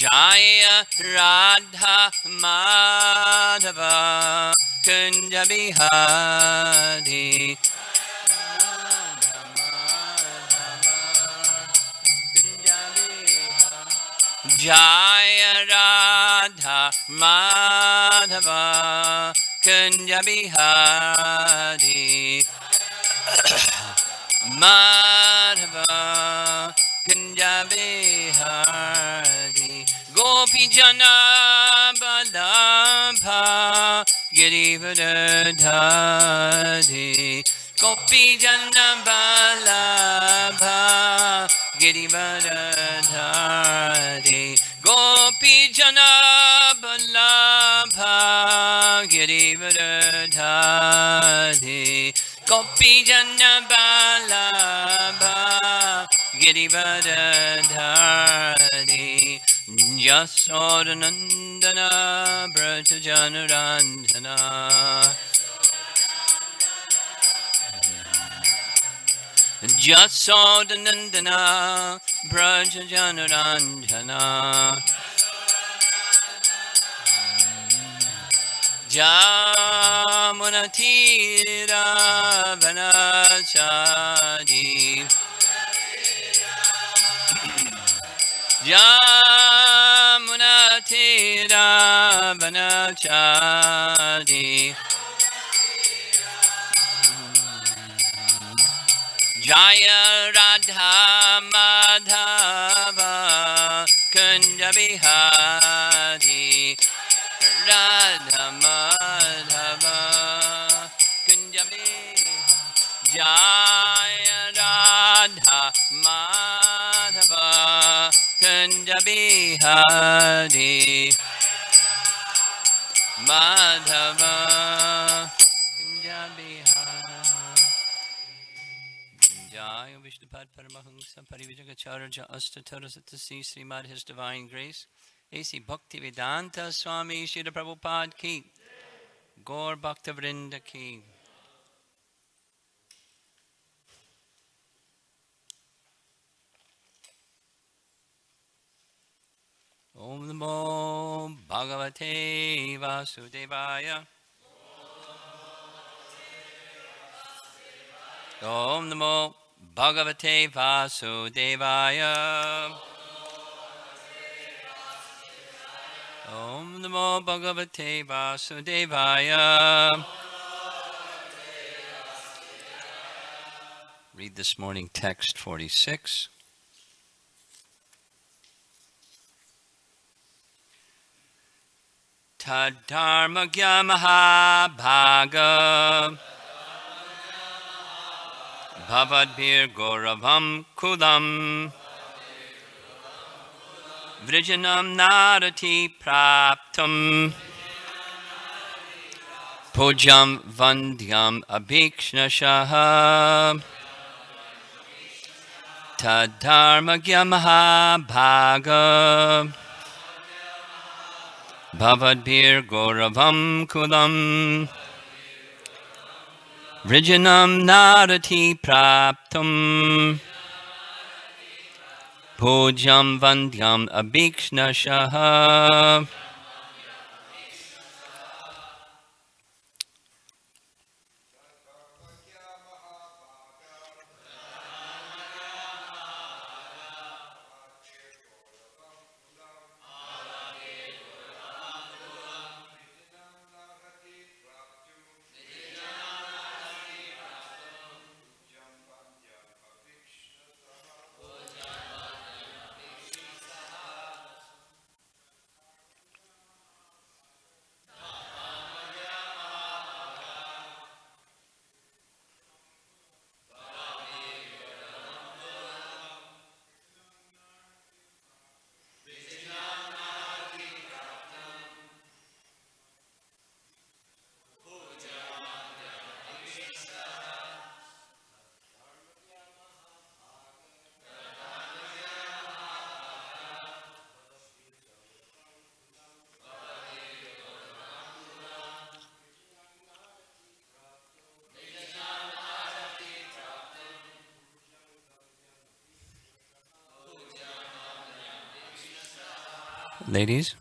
Jaya Radha Madhava Kunja Bihari. Jaya Radha Madhava Kunja Bihari. Madhava Kunja Bihari. Gopi Jana Balabha Girivardhari. Gopi Jana Balabha Girivardhari. Gopi Jana Balabha Girivardhari. Gopi Jana Balabha Girivardhari. Yasodanandana Brajajanarandana. Yasodanandana Brajajanarandana. Jamunatira Vanachadi. Jamunatira Vanachadi. Jaya Radha Madhava Kunja Bihari. Radha Madhava Kunja Bihari. Jaya Radha Madhava Kunja Bihari. Madhava Kunja Bihari. Jaya Vishnupad Paramahamsa Parivijagacharya Astatarasatasi Srimad His Divine Grace A.C. Bhaktivedanta Swami Srila Prabhupada Ki Gaur Bhakta Vrinda Ki. Om Namo Bhagavate Vasudevaya. Om Namo Bhagavate Vasudevaya. Om Namo Bhagavate Vasudevaya. Read this morning text 46. Tadharmagya Mahabhaga Bhavadbhir Gauravam Kulam Vrijanam Narati Praptam Pujam Vandyam Abhikshnashaha. Tadharmagya Mahabhaga Bhavadbhir Gauravam Kulam Vrijanam Narati Praptam Pujam Vandyam Abhikshnashaha. Ladies?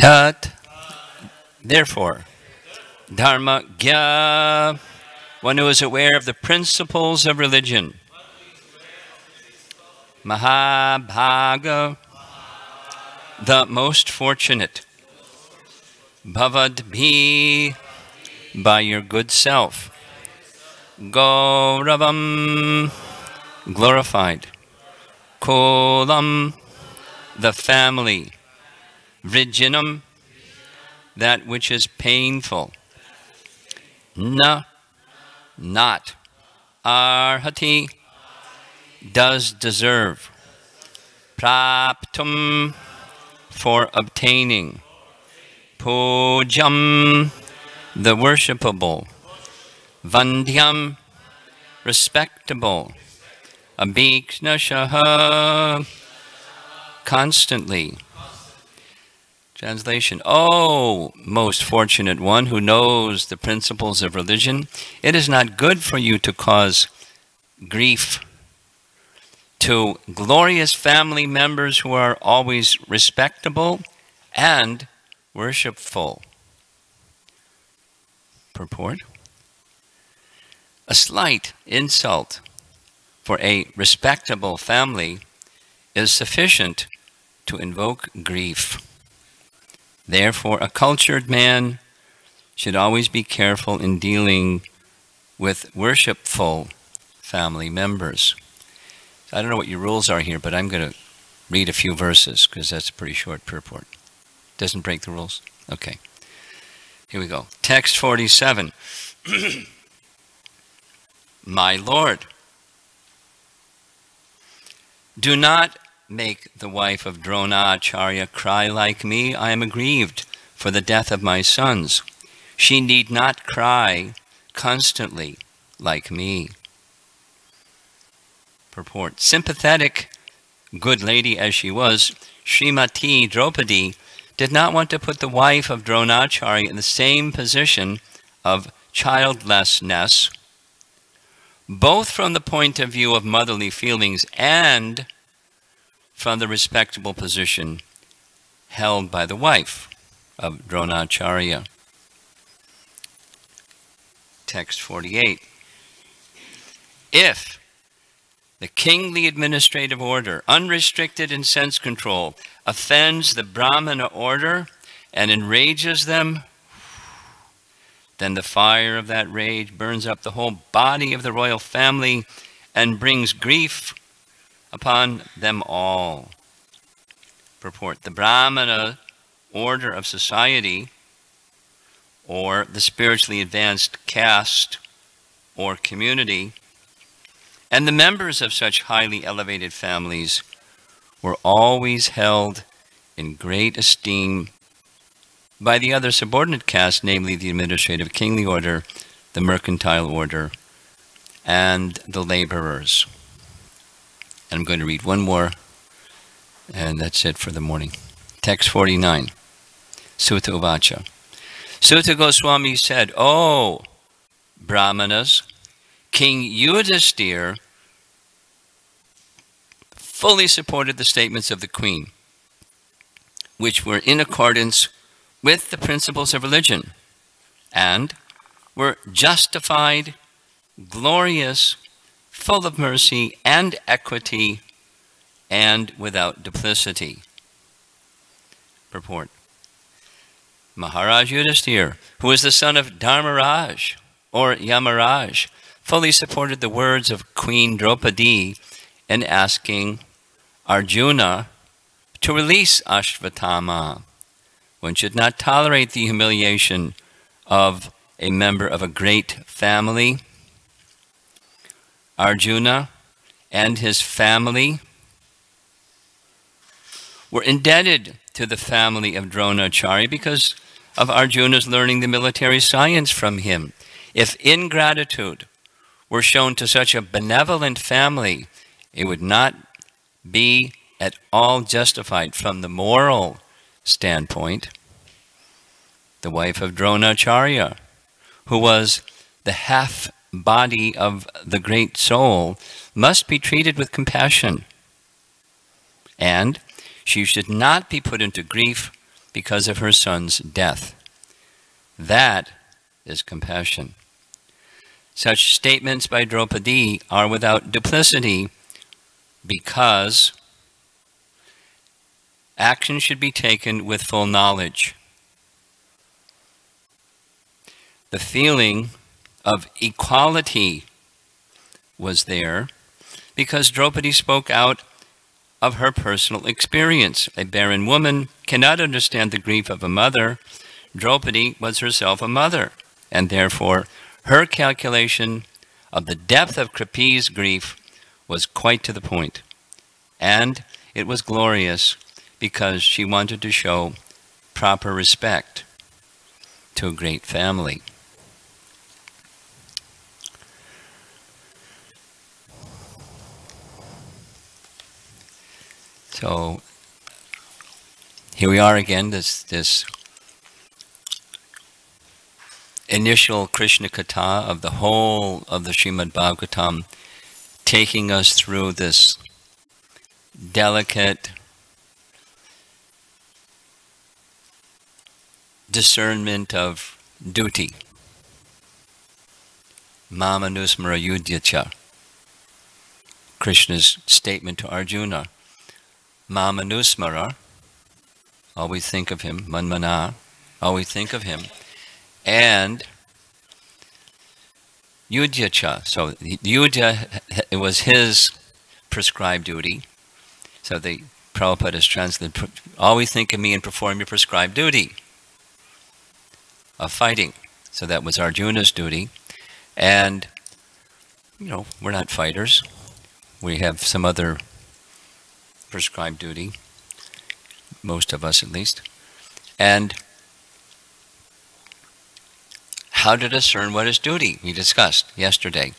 Tat, therefore, Dharma Gya, one who is aware of the principles of religion. Mahabhaga, the most fortunate. Bhavadbhi, by your good self. Gauravam, glorified. Kulam, the family. Vrijinam, that which is painful. Na, not. Arhati, does deserve. Praptum, for obtaining. Pujam, the worshipable. Vandyam, respectable. Abhiknashaha, constantly. Translation, O most fortunate one who knows the principles of religion, it is not good for you to cause grief to glorious family members who are always respectable and worshipful. Purport. A slight insult for a respectable family is sufficient to invoke grief. Therefore, a cultured man should always be careful in dealing with worshipful family members. I don't know what your rules are here, but I'm going to read a few verses because that's a pretty short purport. Doesn't break the rules? Okay. Here we go. Text 47. My Lord, do not make the wife of Dronacharya cry like me. I am aggrieved for the death of my sons. She need not cry constantly like me. Purport. Sympathetic, good lady as she was, Srimati Draupadi did not want to put the wife of Dronacharya in the same position of childlessness, both from the point of view of motherly feelings and from the respectable position held by the wife of Dronacharya. Text 48. If the kingly administrative order, unrestricted in sense control, offends the Brahmana order and enrages them, then the fire of that rage burns up the whole body of the royal family and brings grief upon them all. Purport. The Brahmana order of society, or the spiritually advanced caste or community, and the members of such highly elevated families were always held in great esteem by the other subordinate castes, namely the administrative kingly order, the mercantile order, and the laborers. And I'm going to read one more, and that's it for the morning. Text 49, Sutta Uvacha. Sutta Goswami said, O Brahmanas, King Yudhisthira fully supported the statements of the queen, which were in accordance with the principles of religion, and were justified, glorious full of mercy and equity, and without duplicity. Purport. Maharaj Yudhisthira, who is the son of Dharmaraj or Yamaraj, fully supported the words of Queen Draupadi in asking Arjuna to release Ashvatthama. One should not tolerate the humiliation of a member of a great family. Arjuna and his family were indebted to the family of Dronacharya because of Arjuna's learning the military science from him. If ingratitude were shown to such a benevolent family, it would not be at all justified from the moral standpoint. The wife of Dronacharya, who was the half body of the great soul, must be treated with compassion, and she should not be put into grief because of her son's death. That is compassion. Such statements by Draupadi are without duplicity because action should be taken with full knowledge. The feeling of equality was there because Draupadi spoke out of her personal experience. A barren woman cannot understand the grief of a mother. Draupadi was herself a mother, and therefore her calculation of the depth of Kripi's grief was quite to the point. And it was glorious because she wanted to show proper respect to a great family. So here we are again, this initial Krishna Katha of the whole of the Srimad Bhagavatam, taking us through this delicate discernment of duty. Mamanusmara yudhyacha. Krishna's statement to Arjuna. Mamanusmara, always think of him, manmana, always think of him, and yudhyacha. So yudhya, it was his prescribed duty. So the Prabhupada has translated, always think of me and perform your prescribed duty of fighting. So that was Arjuna's duty. And, we're not fighters. We have some other prescribed duty, most of us at least. And how to discern what is duty, we discussed yesterday.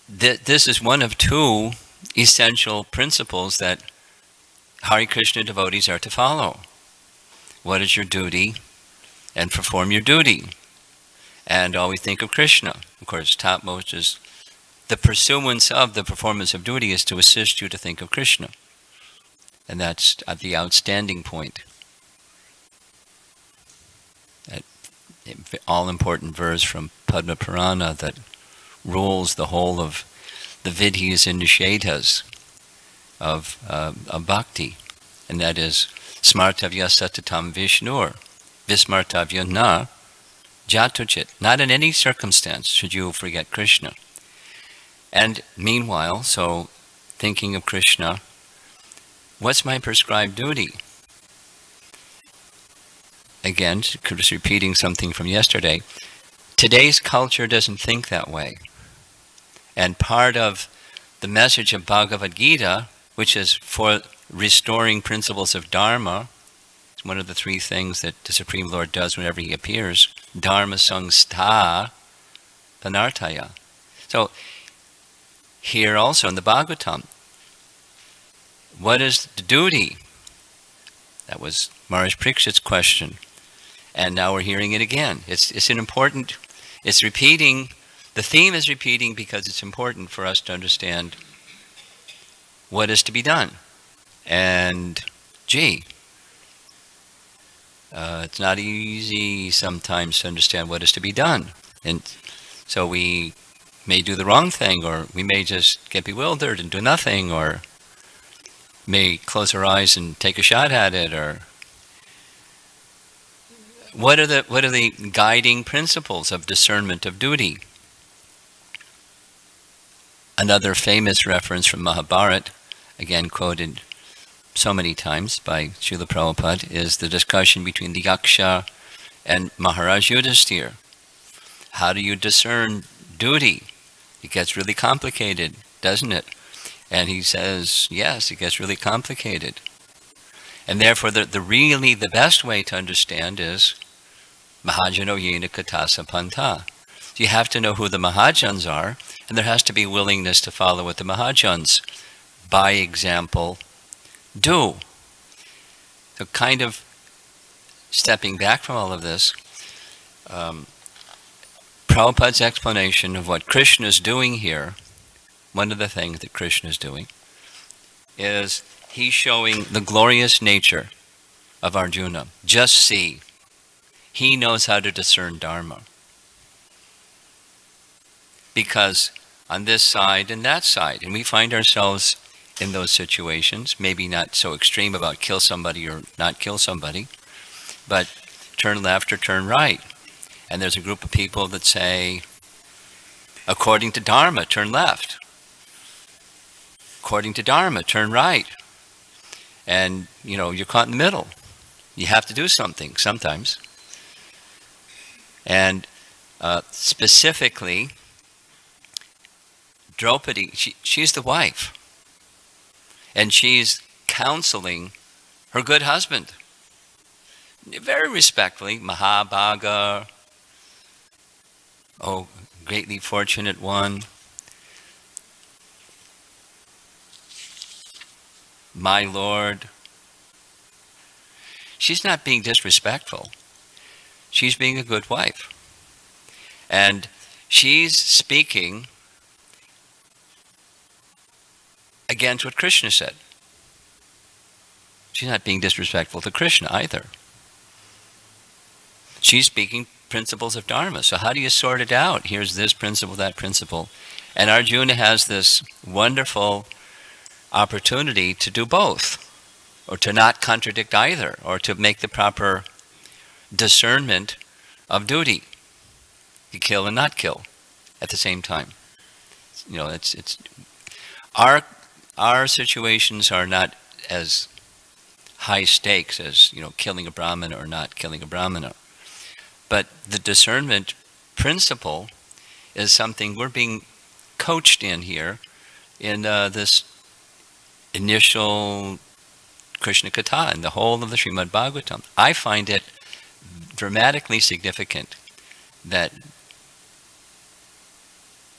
This is one of two essential principles that Hare Krishna devotees are to follow. What is your duty? And perform your duty. And always think of Krishna. Of course, topmost is the pursuance of the performance of duty is to assist you to think of Krishna. And that's at the outstanding point. That all-important verse from Padma Purana that rules the whole of the vidhis and nishedas of bhakti. And that is, smartavya satatam vishnur, vismartavya na jatuchit. Not in any circumstance should you forget Krishna. And meanwhile, so thinking of Krishna, what's my prescribed duty? Again, just repeating something from yesterday, today's culture doesn't think that way. And part of the message of Bhagavad Gita, which is for restoring principles of Dharma, it's one of the three things that the Supreme Lord does whenever he appears, Dharma Sangstha Panarthaya. So, here also in the Bhagavatam, what is the duty? That was Maharaj Parikshit's question. And now we're hearing it again. It's an important, it's repeating, the theme is repeating because it's important for us to understand what is to be done. And, it's not easy sometimes to understand what is to be done. And so we may do the wrong thing, or we may just get bewildered and do nothing, or may close our eyes and take a shot at it, or what are the guiding principles of discernment of duty? Another famous reference from Mahabharata, again quoted so many times by Srila Prabhupada, is the discussion between the Yaksha and Maharaj Yudhisthira. How do you discern duty? It gets really complicated, doesn't it? And he says, yes, it gets really complicated. And therefore, the best way to understand is Mahajano Yena Katasa Pantha. You have to know who the Mahajans are, and there has to be willingness to follow what the Mahajans, by example, do. So kind of stepping back from all of this, Prabhupada's explanation of what Krishna is doing here, one of the things that Krishna is doing, is he's showing the glorious nature of Arjuna. Just see, he knows how to discern Dharma. Because on this side and that side, and we find ourselves in those situations, maybe not so extreme about kill somebody or not kill somebody, but turn left or turn right. And there's a group of people that say, according to Dharma, turn left. According to Dharma, turn right. And, you're caught in the middle. You have to do something sometimes. And specifically, Draupadi, she's the wife. And she's counseling her good husband. Very respectfully, Mahabhaga, oh, greatly fortunate one, my lord. She's not being disrespectful. She's being a good wife. And she's speaking against what Krishna said. She's not being disrespectful to Krishna either. She's speaking principles of Dharma. So how do you sort it out? Here's this principle, that principle. And Arjuna has this wonderful opportunity to do both, or to not contradict either, or to make the proper discernment of duty. You kill and not kill at the same time. It's our situations are not as high stakes as, killing a Brahmana or not killing a Brahmana. But the discernment principle is something we're being coached in here in this initial Krishna Katha and the whole of the Srimad Bhagavatam. I find it dramatically significant that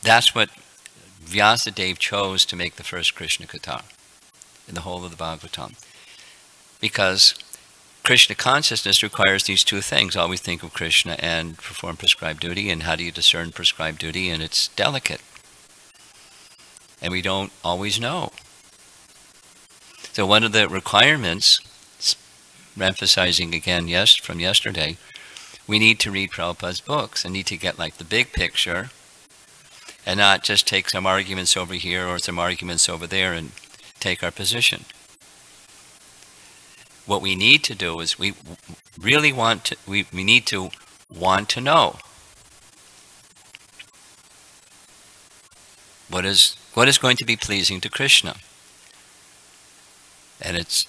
that's what Vyasadeva chose to make the first Krishna Katha in the whole of the Bhagavatam. Because Krishna consciousness requires these two things. Always think of Krishna and perform prescribed duty. And how do you discern prescribed duty? And it's delicate. And we don't always know. So one of the requirements, emphasizing again from yesterday, we need to read Prabhupada's books and need to get like the big picture and not just take some arguments over here or some arguments over there and take our position. What we need to do is we need to want to know what is going to be pleasing to Krishna. And it's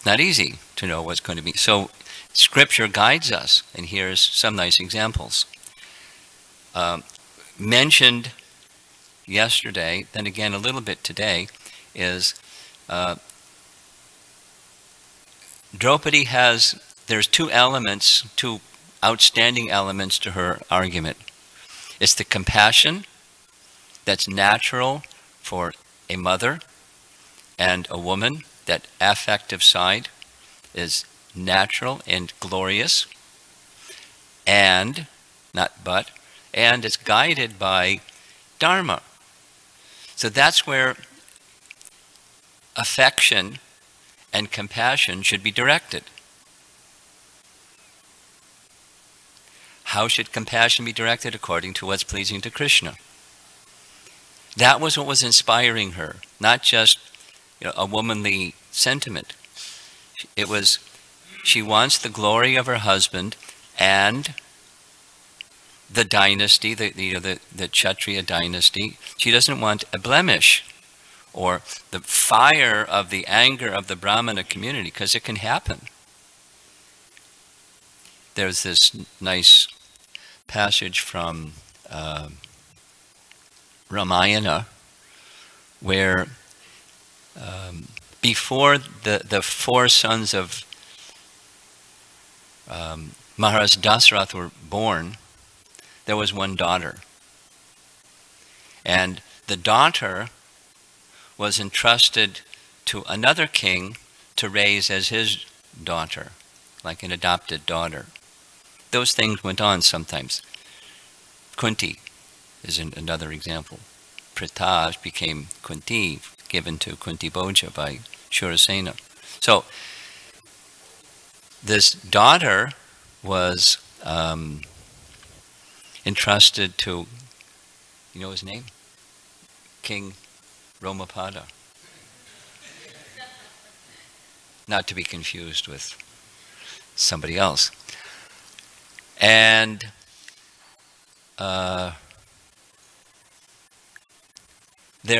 not easy to know what's going to be. So Scripture guides us, and here's some nice examples. Mentioned yesterday, then again a little bit today, is Draupadi there's two outstanding elements to her argument. It's the compassion that's natural for a mother and a woman. That affective side is natural and glorious, and it's guided by Dharma. So that's where affection and compassion should be directed. How should compassion be directed? According to what's pleasing to Krishna. That was what was inspiring her, not just a womanly sentiment. It was, she wants the glory of her husband and the dynasty, the Kshatriya dynasty. She doesn't want a blemish or the fire of the anger of the Brahmana community, because it can happen. There's this nice passage from Ramayana where before the four sons of Maharaj Dasarath were born, there was one daughter. And the daughter was entrusted to another king to raise as his daughter, like an adopted daughter. Those things went on sometimes. Kunti is another example. Pritha became Kunti, given to Kunti Bhoja by Shurasena. So this daughter was entrusted to, you know his name? King Romapada. Not to be confused with somebody else. And there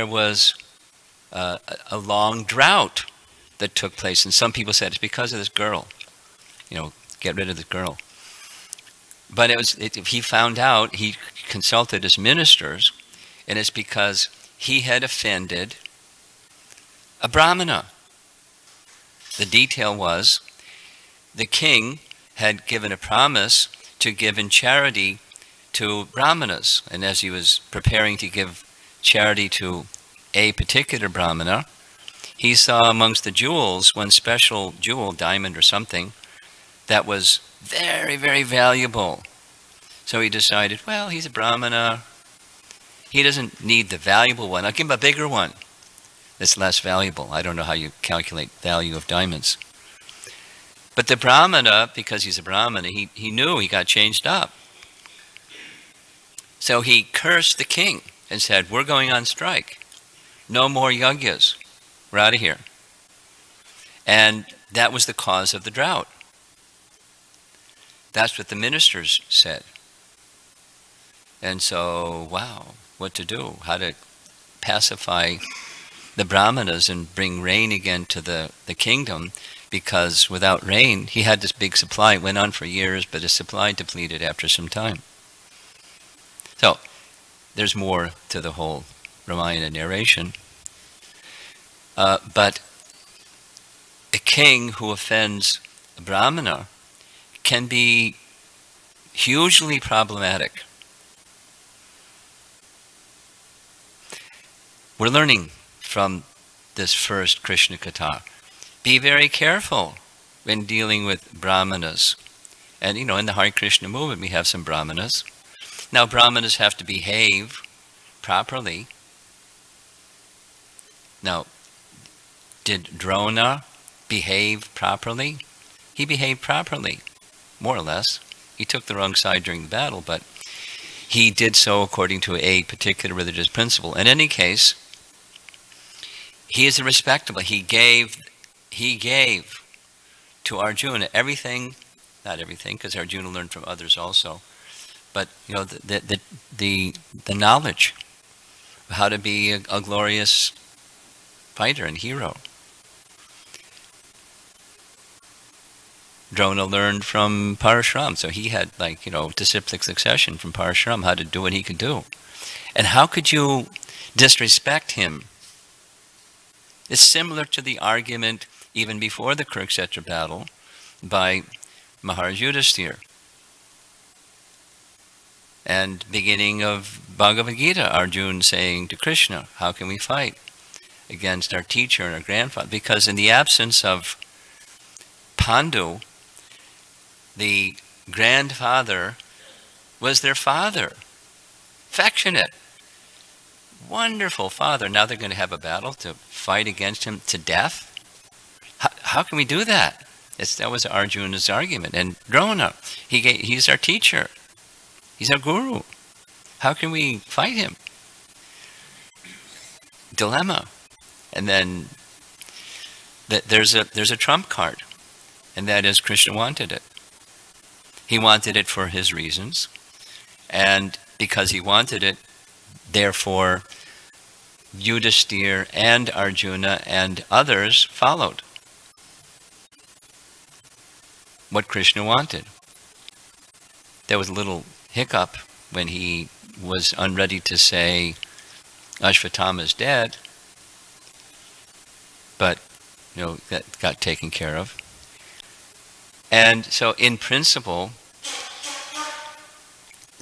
was a long drought that took place, and some people said it's because of this girl. Get rid of this girl. But he found out, he consulted his ministers, and it's because he had offended a Brahmana. The detail was, the king had given a promise to give in charity to Brahmanas, and as he was preparing to give charity to a particular Brahmana, he saw amongst the jewels one special jewel, diamond or something, that was very, very valuable. So he decided, well, he's a Brahmana. He doesn't need the valuable one. I'll give him a bigger one that's less valuable. I don't know how you calculate value of diamonds. But the Brahmana, because he's a Brahmana, he knew he got changed up. So he cursed the king and said, we're going on strike. No more yagyas. We're out of here. And that was the cause of the drought. That's what the ministers said. And so, wow, what to do? How to pacify the Brahmanas and bring rain again to the kingdom, because without rain, he had this big supply. It went on for years, but his supply depleted after some time. So, there's more to the whole Ramayana narration. But a king who offends a Brahmana can be hugely problematic. We're learning from this first Krishna Katha. Be very careful when dealing with Brahmanas. And in the Hare Krishna movement we have some Brahmanas. Now Brahmanas have to behave properly. Now, did Drona behave properly? He behaved properly, more or less. He took the wrong side during the battle, but he did so according to a particular religious principle. In any case, he is a respectable. He gave to Arjuna everything, not everything, because Arjuna learned from others also, but the knowledge of how to be a glorious fighter and hero. Drona learned from Parashuram, so he had disciplic succession from Parashuram, how to do what he could do. And how could you disrespect him? It's similar to the argument even before the Kurukshetra battle by Maharaj Yudhisthira. And beginning of Bhagavad Gita, Arjuna saying to Krishna, how can we fight against our teacher and our grandfather? Because in the absence of Pandu, the grandfather was their father. Affectionate. Wonderful father. Now they're going to have a battle to fight against him to death? How can we do that? That was Arjuna's argument. And Drona, he's our teacher. He's our guru. How can we fight him? dilemma. And then there's a trump card, and that is Krishna wanted it. He wanted it for his reasons, and because he wanted it, therefore Yudhisthira and Arjuna and others followed what Krishna wanted. There was a little hiccup when he was unready to say Ashvatthama is dead, but that got taken care of. And so in principle,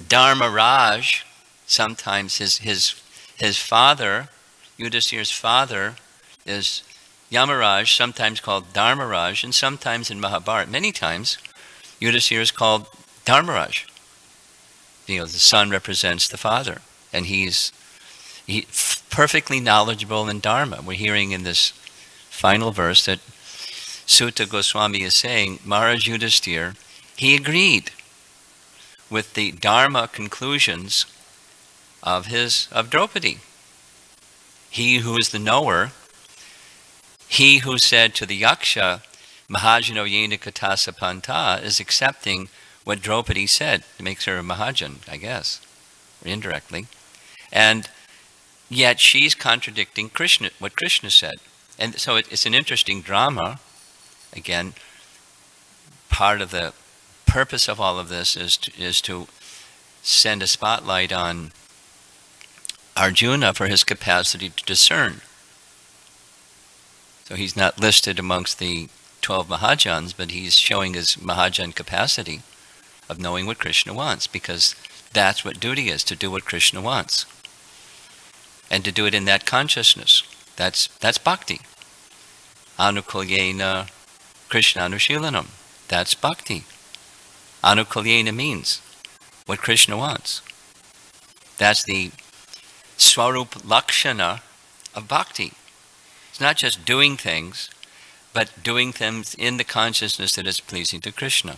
Dharmaraj, sometimes his father, Yudhisthira's father, is Yamaraj, sometimes called Dharmaraj, and sometimes in Mahabharata, many times, Yudhisthira is called Dharmaraj. The son represents the father, and he's perfectly knowledgeable in Dharma. We're hearing in this final verse that Sutta Goswami is saying, Maharaj Yudhisthira, he agreed with the Dharma conclusions of Draupadi. He who is the knower, he who said to the Yaksha, Mahajano Yena Katasa Panta, is accepting what Draupadi said. It makes her a Mahajan, I guess, or indirectly. And yet she's contradicting Krishna, what Krishna said. And so it's an interesting drama. Again, part of the purpose of all of this is to send a spotlight on Arjuna for his capacity to discern. So he's not listed amongst the 12 Mahajans, but he's showing his Mahajan capacity of knowing what Krishna wants, because that's what duty is, to do what Krishna wants. And to do it in that consciousness. That's bhakti. Anukulyena Krishna Anushilanam. That's bhakti. Anukulyena means what Krishna wants. That's the Swarup Lakshana of bhakti. It's not just doing things, but doing things in the consciousness that is pleasing to Krishna.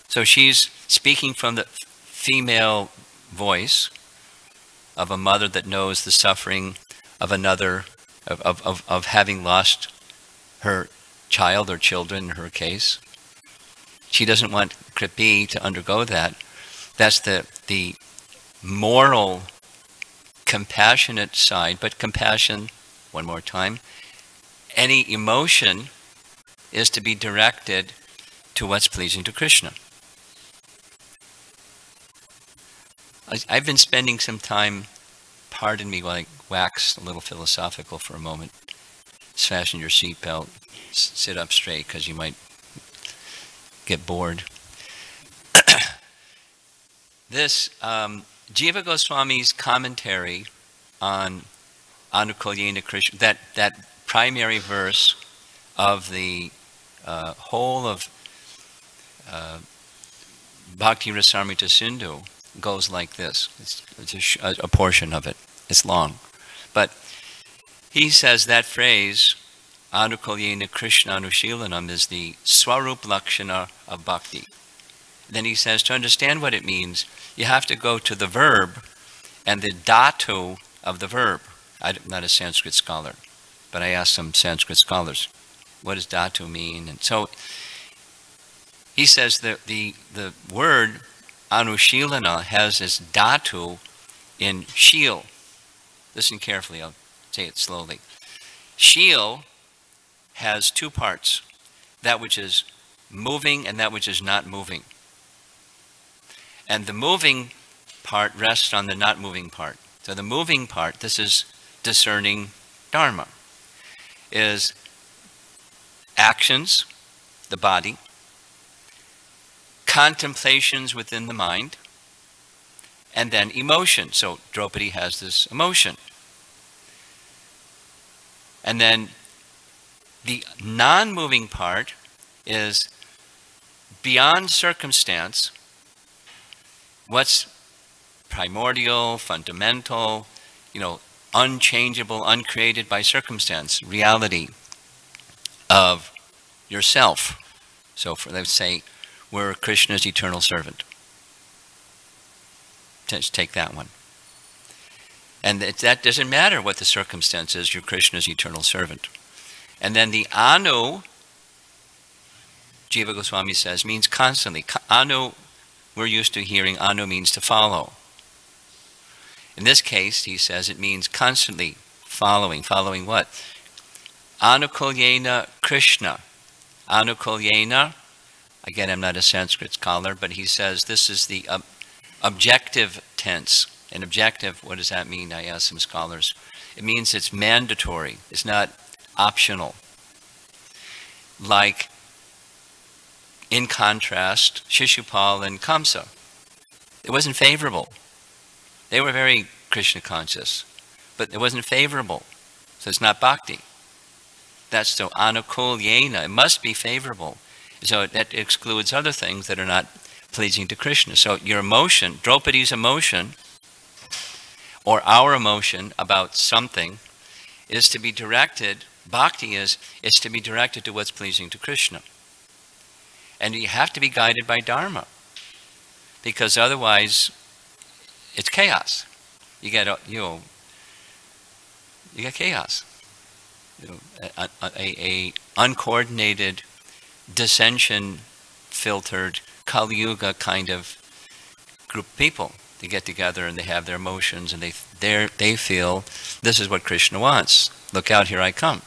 So she's speaking from the female voice of a mother that knows the suffering of another, of having lost her child or children in her case. She doesn't want Kripi to undergo that. That's the moral, compassionate side, but compassion, one more time, any emotion is to be directed to what's pleasing to Krishna. I've been spending some time, pardon me while I wax a little philosophical for a moment. Just fasten your seatbelt, sit up straight because you might get bored. This Jiva Goswami's commentary on Anukulyena Krishna, that primary verse of the whole of Bhakti Rasamrita Sindhu goes like this. It's a portion of it. It's long. But he says that phrase, Anukulyena Krishna Anushilanam, is the Swarup Lakshana of Bhakti. Then he says, to understand what it means, you have to go to the verb and the dhatu of the verb. I'm not a Sanskrit scholar, but I asked some Sanskrit scholars, what does dhatu mean? And so he says that the word Anushilana has this dhatu in shil. Listen carefully, I'll say it slowly. Shil has two parts, that which is moving and that which is not moving. And the moving part rests on the not moving part. So the moving part, this is discerning dharma, is actions, the body, contemplations within the mind, and then emotion. So Draupadi has this emotion. And then the non-moving part is beyond circumstance, what's primordial, fundamental, unchangeable, uncreated by circumstance, reality of yourself. So let's say we're Krishna's eternal servant. Let's take that one. And that doesn't matter what the circumstances, you're Krishna's eternal servant. And then the anu, Jiva Goswami says, means constantly. Anu, we're used to hearing anu means to follow. In this case, he says it means constantly following. Following what? Anukulyena Krishna. Anukulyena, again, I'm not a Sanskrit scholar, but he says this is the objective tense. And objective, what does that mean? I asked some scholars. It means it's mandatory. It's not optional. Like, in contrast, Shishupal and Kamsa. It wasn't favorable. They were very Krishna conscious, but it wasn't favorable. So it's not bhakti. That's so anukulyena. It must be favorable. So that excludes other things that are not pleasing to Krishna. So your emotion, Draupadi's emotion, or our emotion about something, is to be directed, bhakti is to be directed to what's pleasing to Krishna. And you have to be guided by Dharma, because otherwise it's chaos. You get chaos. A uncoordinated, dissension-filtered, Kali Yuga kind of group of people. They get together and they have their emotions, and they feel this is what Krishna wants. Look out, here I come.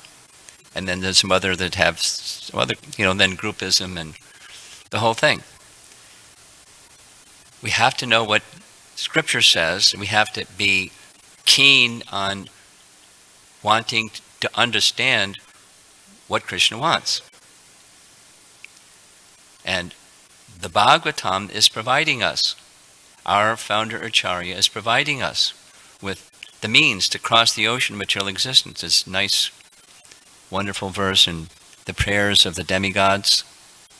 And then there's some other that have some other, then groupism and the whole thing. We have to know what Scripture says, and we have to be keen on wanting to understand what Krishna wants. And the Bhagavatam is providing us. Our founder Acharya is providing us with the means to cross the ocean of material existence. This nice, wonderful verse in the prayers of the demigods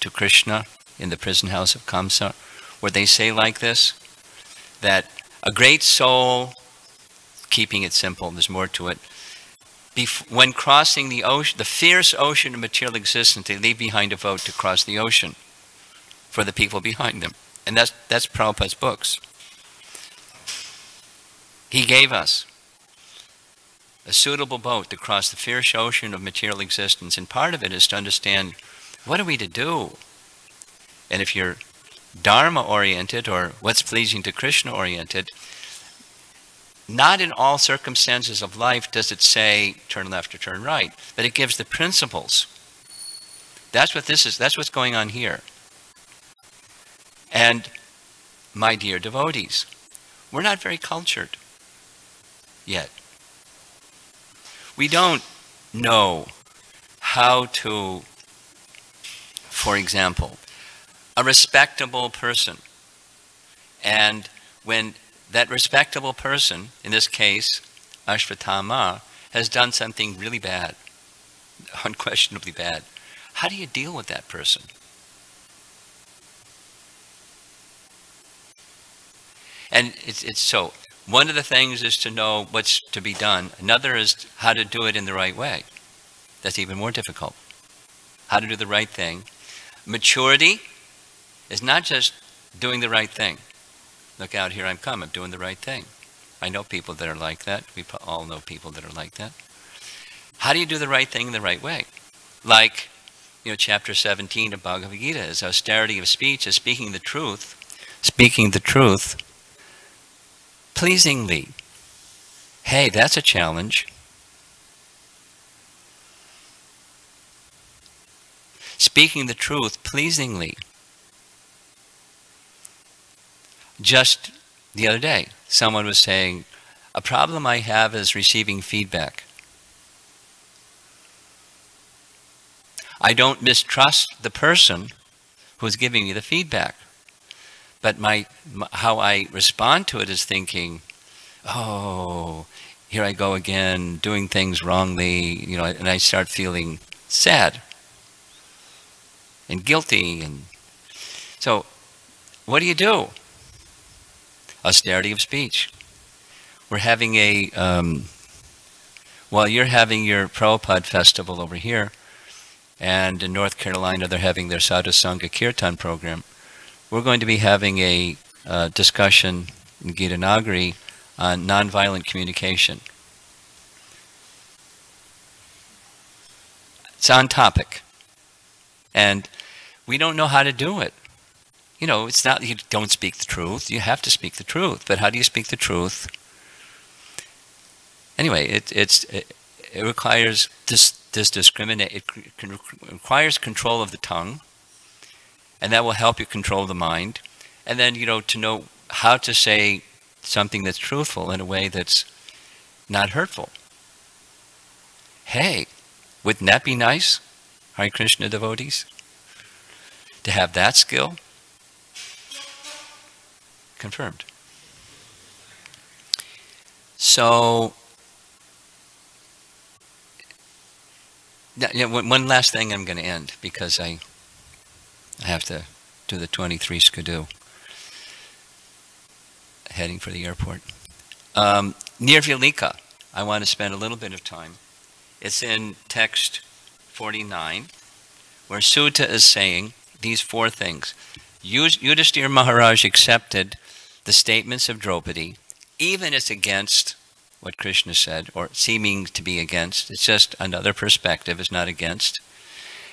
to Krishna in the prison house of Kamsa, where they say like this, that a great soul, keeping it simple, there's more to it, when crossing the ocean, the fierce ocean of material existence, they leave behind a vote to cross the ocean for the people behind them. And that's Prabhupada's books. He gave us a suitable boat to cross the fierce ocean of material existence, and part of it is to understand, what are we to do? And if you're Dharma-oriented, or what's pleasing to Krishna-oriented, not in all circumstances of life does it say turn left or turn right, but it gives the principles. That's what this is. That's what's going on here. And my dear devotees, we're not very cultured yet. We don't know how to, for example, a respectable person, and when that respectable person, in this case, Ashvatthama, has done something really bad, unquestionably bad, how do you deal with that person? And it's so, one of the things is to know what's to be done. Another is how to do it in the right way. That's even more difficult. How to do the right thing. Maturity is not just doing the right thing. Look out, here I come, I'm doing the right thing. I know people that are like that. We all know people that are like that. How do you do the right thing in the right way? Like, chapter 17 of Bhagavad Gita is austerity of speech, is speaking the truth pleasingly. Hey, that's a challenge. Speaking the truth pleasingly. Just the other day, someone was saying, a problem I have is receiving feedback. I don't mistrust the person who's giving me the feedback. But how I respond to it is thinking, oh, here I go again, doing things wrongly, and I start feeling sad and guilty. And so, what do? Austerity of speech. We're having while you're having your Prabhupada festival over here, and in North Carolina they're having their Sadhu Sangha Kirtan program, we're going to be having a discussion in Gita Nagari on nonviolent communication. It's on topic. And we don't know how to do it. You know, it's not you don't speak the truth. You have to speak the truth. But how do you speak the truth? Anyway, it requires it requires control of the tongue, and that will help you control the mind. And then, you know, to know how to say something that's truthful in a way that's not hurtful. Hey, wouldn't that be nice, Hare Krishna devotees? To have that skill? Confirmed. So, yeah, one last thing I'm going to end, because I have to do the 23 skidoo, heading for the airport. Near Vilika, I want to spend a little bit of time. It's in text 49, where Sutta is saying these four things. Yudhishthira Maharaj accepted the statements of Draupadi, even it's against what Krishna said, or seeming to be against. It's just another perspective, it's not against.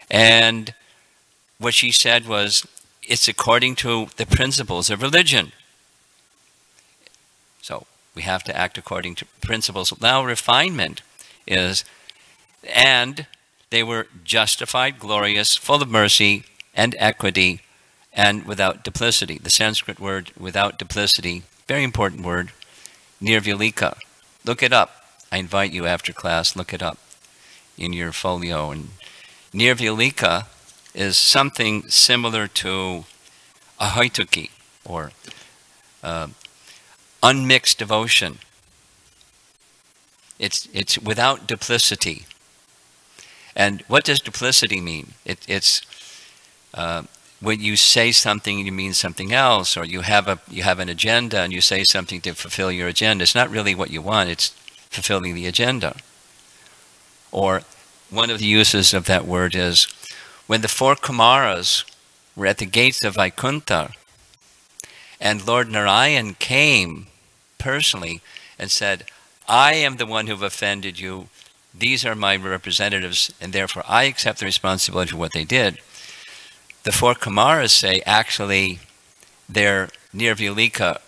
And what she said was, it's according to the principles of religion. So we have to act according to principles. Now refinement is, and they were justified, glorious, full of mercy and equity, and without duplicity. The Sanskrit word without duplicity, very important word, nirvilika. Look it up. I invite you after class, look it up in your folio. And nirvilika is something similar to ahoituki, or unmixed devotion. It's without duplicity. And what does duplicity mean? It's when you say something and you mean something else, or you have an agenda and you say something to fulfill your agenda. It's not really what you want, it's fulfilling the agenda. Or one of the uses of that word is, when the four Kumaras were at the gates of Vaikuntha, and Lord Narayan came personally and said, I am the one who've offended you, these are my representatives, and therefore I accept the responsibility for what they did. The four Kumaras say, actually, they're nirvilika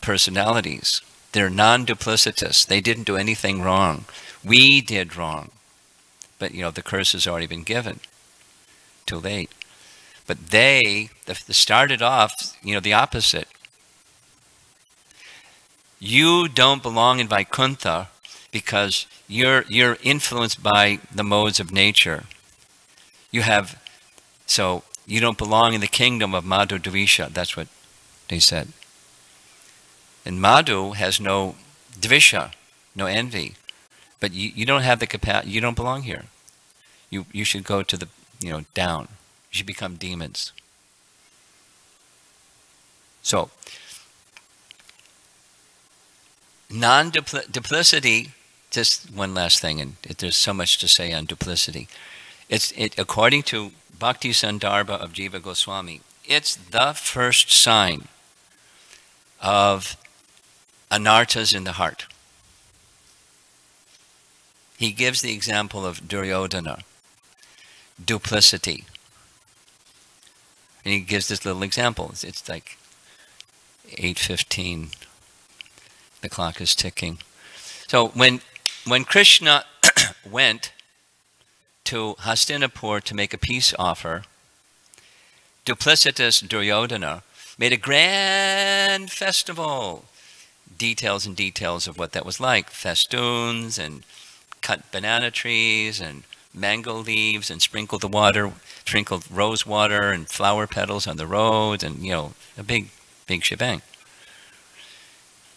personalities. They're non-duplicitous. They didn't do anything wrong. We did wrong. But, you know, the curse has already been given. Too late. But they started off, you know, the opposite. You don't belong in Vaikuntha because you're influenced by the modes of nature. So you don't belong in the kingdom of Madhu Dvisha. That's what they said. And Madhu has no Dvisha, no envy. But you don't have the capacity, you don't belong here. You should go to the, you know, down. You should become demons. So, duplicity, just one last thing, and there's so much to say on duplicity. According to Bhakti Sandarbha of Jiva Goswami, it's the first sign of anarthas in the heart. He gives the example of Duryodhana, duplicity. And he gives this little example. It's like 8:15. The clock is ticking. So when Krishna went to Hastinapur to make a peace offer, duplicitous Duryodhana made a grand festival. Details and details of what that was like. Festoons and cut banana trees and mango leaves and sprinkled rose water and flower petals on the road, and, you know, a big shebang.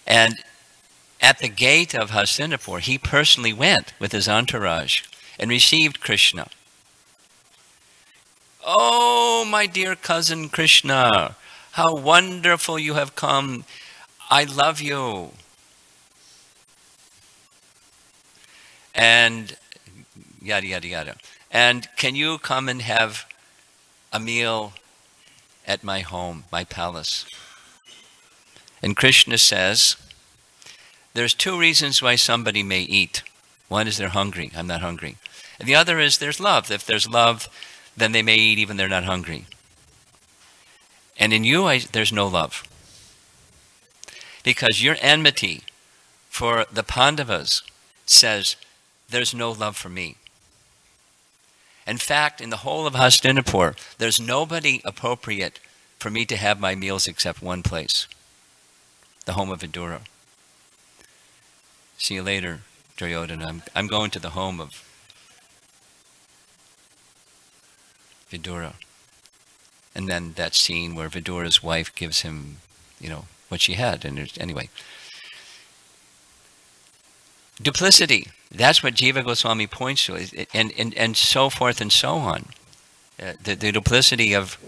And at the gate of Hastinapur, he personally went with his entourage and received Krishna. Oh, my dear cousin Krishna, how wonderful you have come. I love you. And yada, yada, yada. And can you come and have a meal at my home, my palace? And Krishna says, there's two reasons why somebody may eat. One is they're hungry. I'm not hungry. And the other is there's love. If there's love, then they may eat even they're not hungry. And in you, there's no love. Because your enmity for the Pandavas says, there's no love for me. In fact, in the whole of Hastinapur, there's nobody appropriate for me to have my meals except one place, the home of Vidura. See you later, Duryodhana. I'm going to the home of Vidura. And then that scene where Vidura's wife gives him, what she had. And anyway. Duplicity. That's what Jiva Goswami points to. And so forth and so on. The duplicity of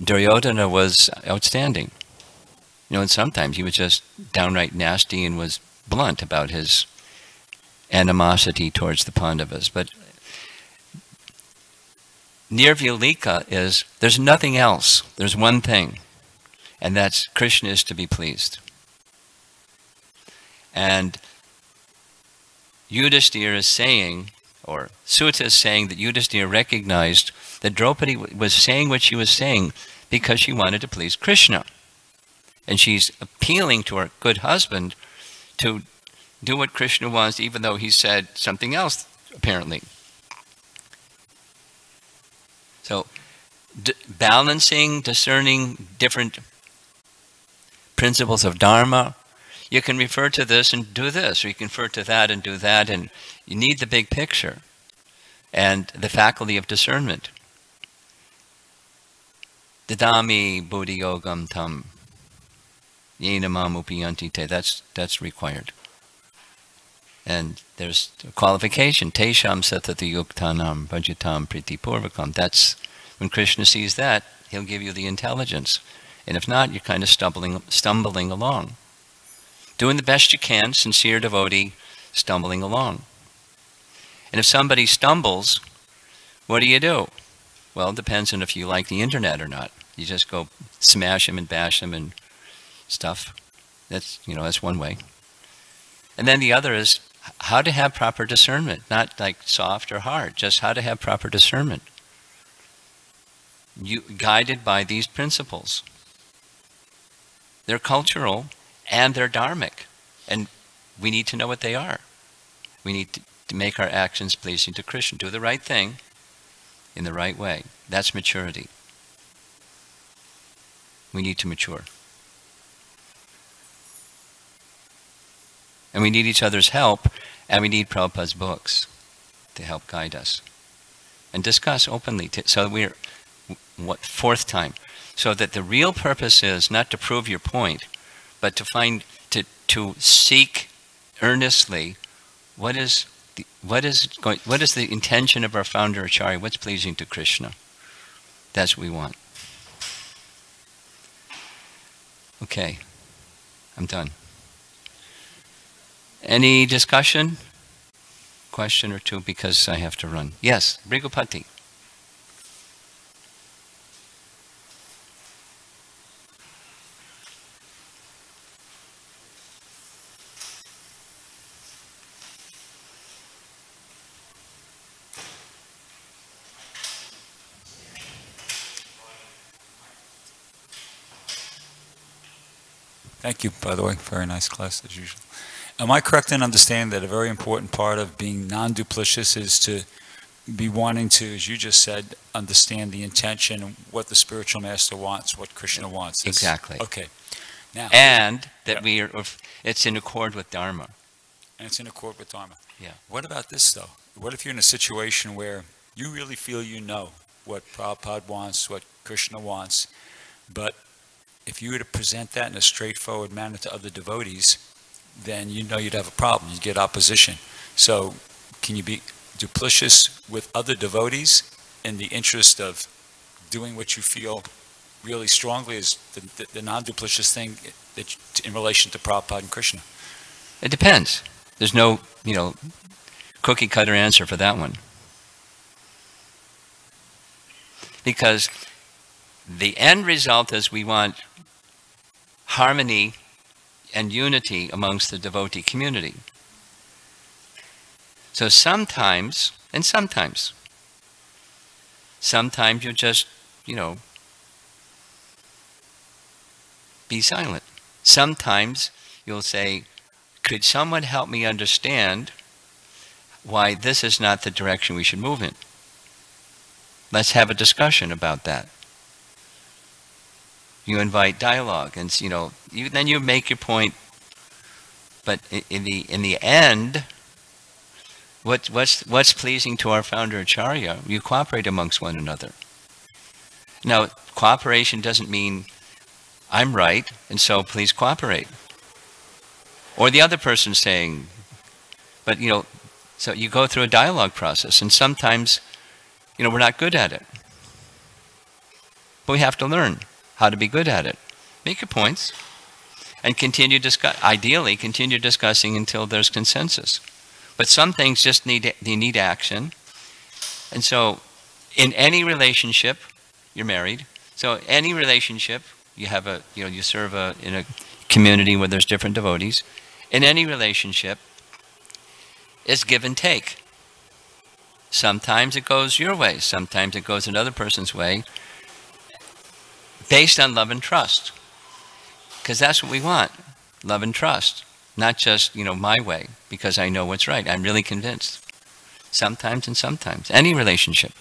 Duryodhana was outstanding. And sometimes he was just downright nasty and was blunt about his animosity towards the Pandavas. But Nirvyalika is, there's nothing else. There's one thing. And that's Krishna is to be pleased. And Yudhishthira is saying, or Sutta is saying that Yudhishthira recognized that Draupadi was saying what she was saying because she wanted to please Krishna. And she's appealing to her good husband to do what Krishna wants, even though he said something else, apparently. So, balancing, discerning different principles of Dharma. You can refer to this and do this, or you can refer to that and do that, and you need the big picture and the faculty of discernment. Dadami buddhi yogam tam yena mam upiyanti te. That's required. And there's a qualification. Tesham satati yuktanam bhajatam priti purvakam. That's when Krishna sees that, he'll give you the intelligence. And if not, you're kind of stumbling along. Doing the best you can, sincere devotee, stumbling along. And if somebody stumbles, what do? Well, it depends on if you like the internet or not. You just go smash him and bash him and stuff. That's one way. And then the other is how to have proper discernment, not like soft or hard, just how to have proper discernment. Guided by these principles. They're cultural and they're dharmic, and we need to know what they are. We need to make our actions pleasing to Krishna. Do the right thing in the right way. That's maturity. We need to mature. And we need each other's help, and we need Prabhupada's books to help guide us. And discuss openly, so we're, fourth time, so that the real purpose is not to prove your point, but to seek earnestly what is the intention of our founder Acharya, what's pleasing to Krishna. That's what we want. Okay, I'm done. Any discussion? Question or two, because I have to run. Yes, Brigupati. Thank you, by the way. Very nice class, as usual. Am I correct in understanding that a very important part of being non-duplicitous is to be wanting to, as you just said, understand the intention and what the spiritual master wants, what Krishna wants? Exactly. Okay. Now. And that it's in accord with Dharma. And it's in accord with Dharma. Yeah. What about this, though? What if you're in a situation where you really feel you know what Prabhupada wants, what Krishna wants, but if you were to present that in a straightforward manner to other devotees, then you'd have a problem. You'd get opposition. So can you be duplicitous with other devotees in the interest of doing what you feel really strongly is the non-duplicitous thing in relation to Prabhupada and Krishna? It depends. There's no, cookie cutter answer for that one. Because the end result is we want harmony and unity amongst the devotee community. So sometimes you just, be silent. Sometimes you'll say, could someone help me understand why this is not the direction we should move in? Let's have a discussion about that. You invite dialogue, and then you make your point. But in the end, what's pleasing to our founder Acharya? You cooperate amongst one another. Now, cooperation doesn't mean I'm right, and so please cooperate. Or the other person saying, but so you go through a dialogue process, and sometimes, we're not good at it. But we have to learn how to be good at it. Make your points, and ideally continue discussing until there's consensus. But some things just need action. And so, in any relationship, you're married. So any relationship, you have you serve in a community where there's different devotees. In any relationship, it's give and take. Sometimes it goes your way. Sometimes it goes another person's way. Based on love and trust. Because that's what we want. Love and trust. Not just, my way, because I know what's right. I'm really convinced. Sometimes and sometimes. Any relationship.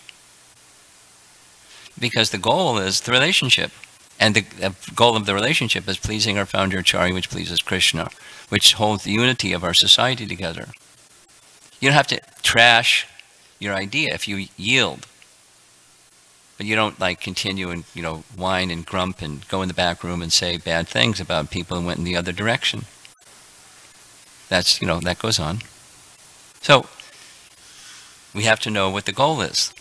Because the goal is the relationship. And the goal of the relationship is pleasing our founder Acharya, which pleases Krishna, which holds the unity of our society together. You don't have to trash your idea if you yield. But you don't continue and, whine and grump and go in the back room and say bad things about people who went in the other direction. That's, that goes on. So, we have to know what the goal is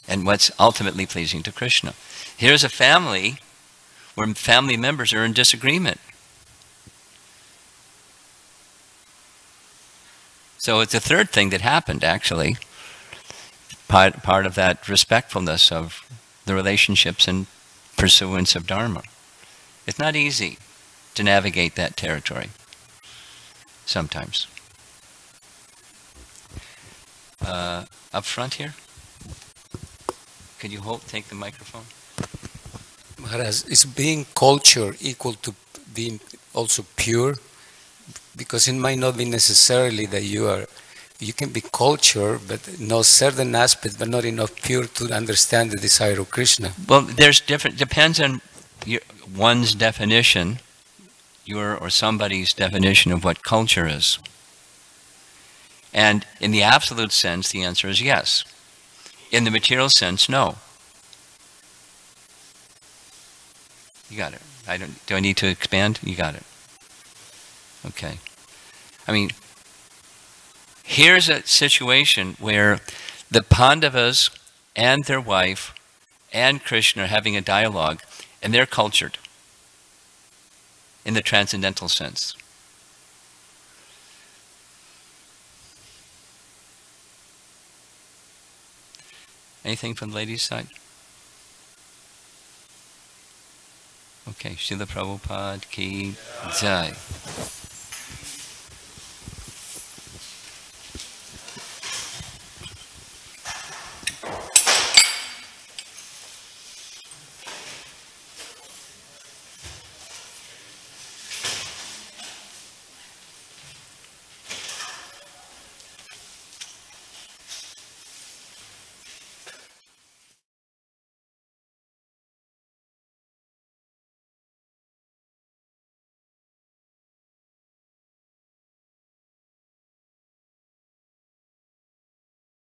and what's ultimately pleasing to Krishna. Here's a family where family members are in disagreement. So it's a third thing that happened, actually. Part of that respectfulness of the relationships and pursuance of Dharma. It's not easy to navigate that territory. Sometimes. Up front here. Could you take the microphone? Maharaj, is being culture equal to being also pure? Because it might not be necessarily that you can be culture, but know certain aspects, but not enough pure to understand the desire of Krishna. Well, depends on one's definition, your or somebody's definition of what culture is. And in the absolute sense, the answer is yes. In the material sense, no. You got it. Do I need to expand? You got it. Okay. Here's a situation where the Pandavas and their wife and Krishna are having a dialogue, and they're cultured in the transcendental sense. Anything from the ladies' side? Okay, Srila Prabhupada ki jai.